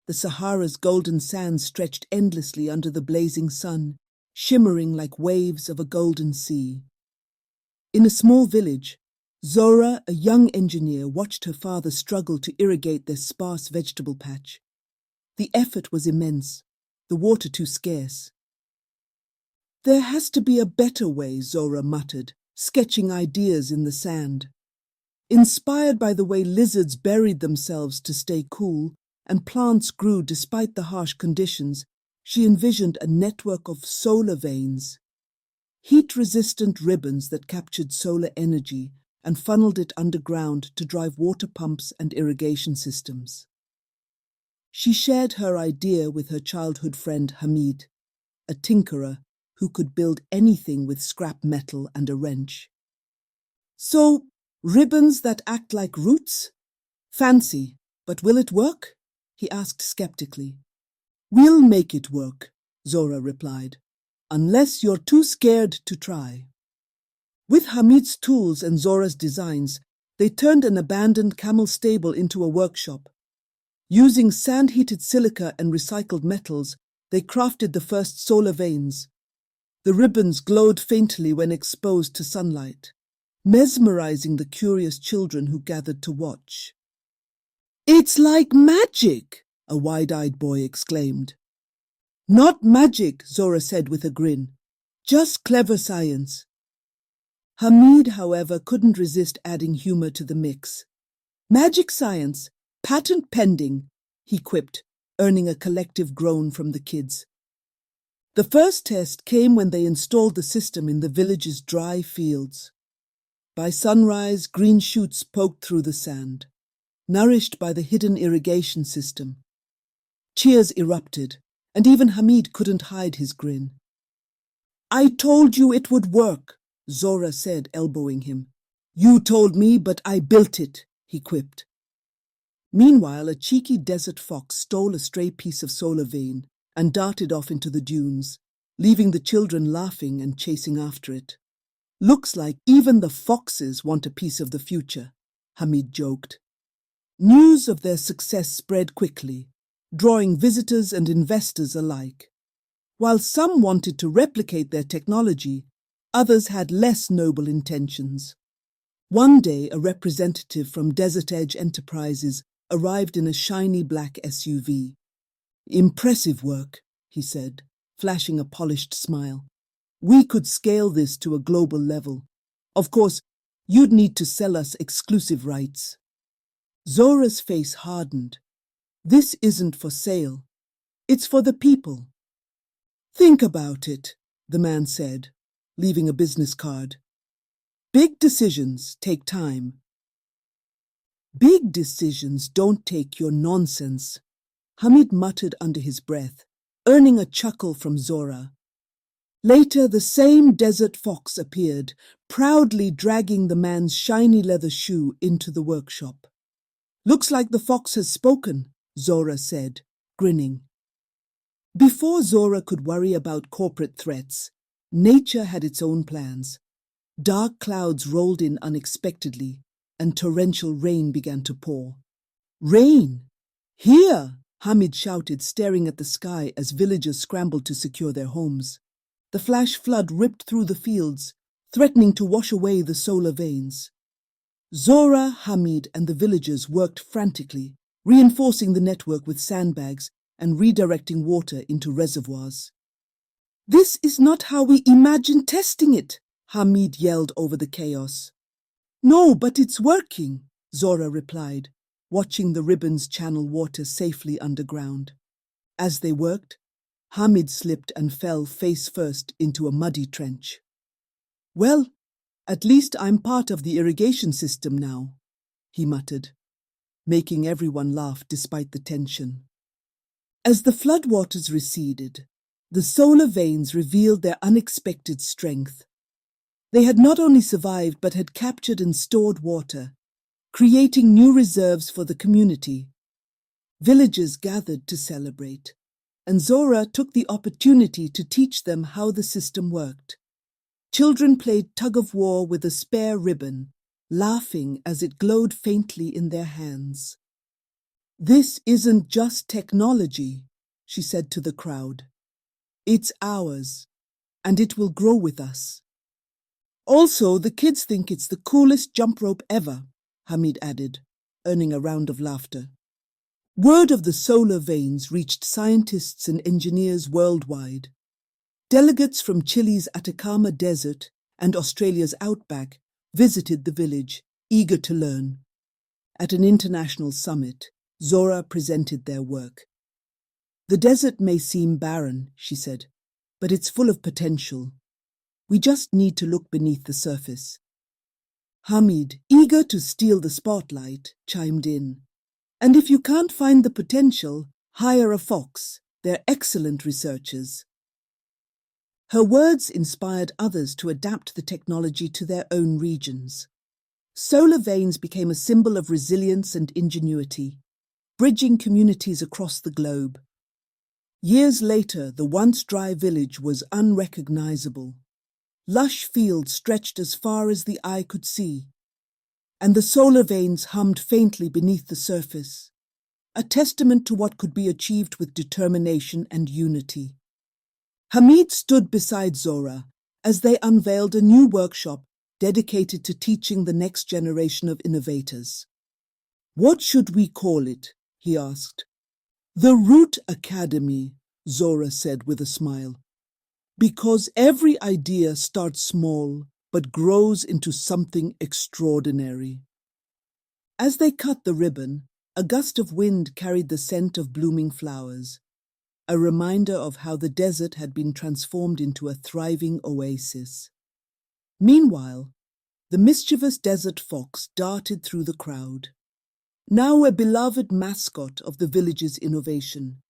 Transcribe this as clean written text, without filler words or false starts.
The Sahara's golden sands stretched endlessly under the blazing sun, shimmering like waves of a golden sea. In a small village, Zohra, a young engineer, watched her father struggle to irrigate their sparse vegetable patch. The effort was immense, the water too scarce. "There has to be a better way," Zohra muttered, sketching ideas in the sand. Inspired by the way lizards buried themselves to stay cool and plants grew despite the harsh conditions, she envisioned a network of solar veins, heat-resistant ribbons that captured solar energy and funneled it underground to drive water pumps and irrigation systems. She shared her idea with her childhood friend Hamid, a tinkerer who could build anything with scrap metal and a wrench. "So, ribbons that act like roots? Fancy, but will it work?" he asked skeptically. "We'll make it work," Zohra replied, "unless you're too scared to try." With Hamid's tools and Zohra's designs, they turned an abandoned camel stable into a workshop. Using sand-heated silica and recycled metals, they crafted the first solar veins. The ribbons glowed faintly when exposed to sunlight, mesmerizing the curious children who gathered to watch. "It's like magic!" a wide-eyed boy exclaimed. "Not magic," Zohra said with a grin. "Just clever science." Hamid, however, couldn't resist adding humor to the mix. "Magic science, patent pending," he quipped, earning a collective groan from the kids. The first test came when they installed the system in the village's dry fields. By sunrise, green shoots poked through the sand, nourished by the hidden irrigation system. Cheers erupted, and even Hamid couldn't hide his grin. "I told you it would work," Zohra said, elbowing him. "You told me, but I built it," he quipped. Meanwhile, a cheeky desert fox stole a stray piece of solar vein and darted off into the dunes, leaving the children laughing and chasing after it. "Looks like even the foxes want a piece of the future," Hamid joked. News of their success spread quickly, drawing visitors and investors alike. While some wanted to replicate their technology, others had less noble intentions. One day, a representative from Desert Edge Enterprises arrived in a shiny black SUV. "Impressive work," he said, flashing a polished smile. "We could scale this to a global level. Of course, you'd need to sell us exclusive rights." Zohra's face hardened. "This isn't for sale. It's for the people." "Think about it," the man said, leaving a business card. "Big decisions take time." "Big decisions don't take your nonsense," Hamid muttered under his breath, earning a chuckle from Zohra. Later, the same desert fox appeared, proudly dragging the man's shiny leather shoe into the workshop. "Looks like the fox has spoken," Zohra said, grinning. Before Zohra could worry about corporate threats, nature had its own plans. Dark clouds rolled in unexpectedly, and torrential rain began to pour. "Rain! Here!" Hamid shouted, staring at the sky as villagers scrambled to secure their homes. The flash flood ripped through the fields, threatening to wash away the solar veins. Zohra, Hamid, and the villagers worked frantically, reinforcing the network with sandbags and redirecting water into reservoirs. "This is not how we imagined testing it," Hamid yelled over the chaos. "No, but it's working," Zohra replied, watching the ribbons channel water safely underground. As they worked, Hamid slipped and fell face first into a muddy trench. "Well, at least I'm part of the irrigation system now," he muttered, making everyone laugh despite the tension. As the floodwaters receded, the solar veins revealed their unexpected strength. They had not only survived but had captured and stored water, creating new reserves for the community. Villagers gathered to celebrate, and Zohra took the opportunity to teach them how the system worked. Children played tug-of-war with a spare ribbon, laughing as it glowed faintly in their hands. "This isn't just technology," she said to the crowd. "It's ours, and it will grow with us." "Also, the kids think it's the coolest jump rope ever," Hamid added, earning a round of laughter. Word of the solar veins reached scientists and engineers worldwide. Delegates from Chile's Atacama Desert and Australia's outback visited the village, eager to learn. At an international summit, Zohra presented their work. "The desert may seem barren," she said, "but it's full of potential. We just need to look beneath the surface." Hamid, eager to steal the spotlight, chimed in. "And if you can't find the potential, hire a fox. They're excellent researchers." Her words inspired others to adapt the technology to their own regions. Solar veins became a symbol of resilience and ingenuity, bridging communities across the globe. Years later, the once dry village was unrecognizable. Lush fields stretched as far as the eye could see, and the solar veins hummed faintly beneath the surface, a testament to what could be achieved with determination and unity. Hamid stood beside Zohra as they unveiled a new workshop dedicated to teaching the next generation of innovators. "What should we call it?" he asked. "The Root Academy," Zohra said with a smile. "Because every idea starts small but grows into something extraordinary." As they cut the ribbon, a gust of wind carried the scent of blooming flowers, a reminder of how the desert had been transformed into a thriving oasis. Meanwhile, the mischievous desert fox darted through the crowd. Now a beloved mascot of the village's innovation,